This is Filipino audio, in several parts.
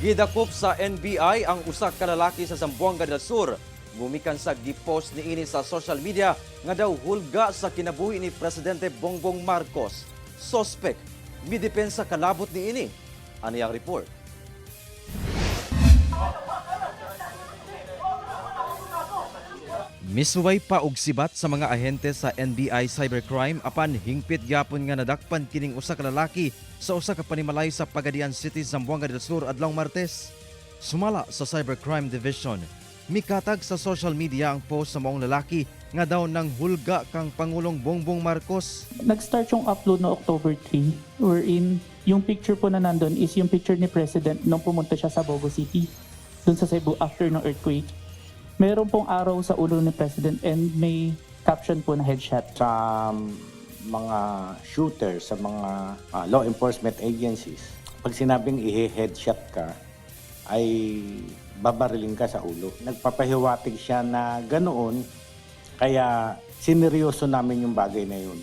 Gidakop sa NBI ang usa ka lalaki sa Zamboanga del Sur. Gumikan sa gipost niini sa social media nga daw hulga sa kinabuhi ni Presidente Bongbong Marcos. Suspect, midepensa kalabot niini. Ano yang report? Misway pa og sibat sa mga ahente sa NBI Cybercrime apan hingpit gyapon nga nadakpan kining usa ka lalaki sa usa ka panimalay sa Pagadian City, Zamboanga del Sur adlong Martes. Sumala sa Cybercrime Division, mikatag sa social media ang post sa maong lalaki nga daw nang hulga kang Pangulong Bongbong Marcos. Nag-start yung upload no October 3 wherein yung picture po na nandun is yung picture ni President nung pumunta siya sa Bogo City dun sa Cebu after ng earthquake. Meron pong araw sa ulo ni President and may caption po na headshot. Sa mga shooter, sa mga law enforcement agencies, pag sinabing i-headshot ka, ay babariling ka sa ulo. Nagpapahiwatig siya na ganoon, kaya sineryoso namin yung bagay na yun.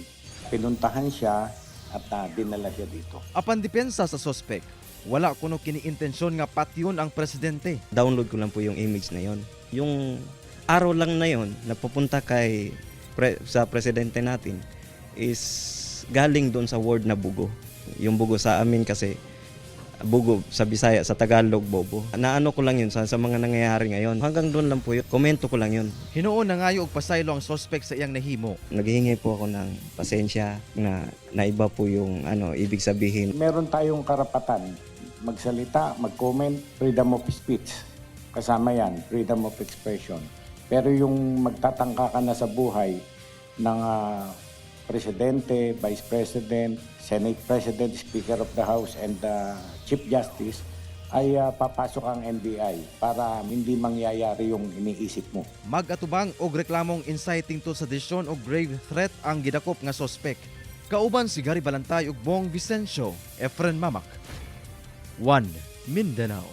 Pinuntahan siya at dinala siya dito. Apan depensa sa suspect, wala kuno kini intensyon nga patyon ang presidente. Download ko lang po yung image na yon. Yung araw lang na yon napupunta sa presidente natin is galing doon sa word na bugo. Yung bugo sa amin kasi bugo sa Bisaya, sa Tagalog bobo. Naano ko lang yun sa mga nangyayari ngayon. Hanggang doon lang po yun. Komento ko lang yun. Hinuon na ngayo og pasaylo ang suspect sa iyang nahimo. Naghihingi po ako ng pasensya na iba po yung ibig sabihin. Meron tayong karapatan magsalita, mag-comment, freedom of speech. Kasama yan, freedom of expression. Pero yung magtatangka ka na sa buhay ng Presidente, Vice President, Senate President, Speaker of the House, and Chief Justice, ay papasok ang NBI para hindi mangyayari yung iniisip mo. Mag-atubang og reklamong inciting to sedition o grave threat ang gidakop nga suspect. Kauban si Gary Balantay ug Bong Vicencio, Efren Mamak. 1 Mindanao.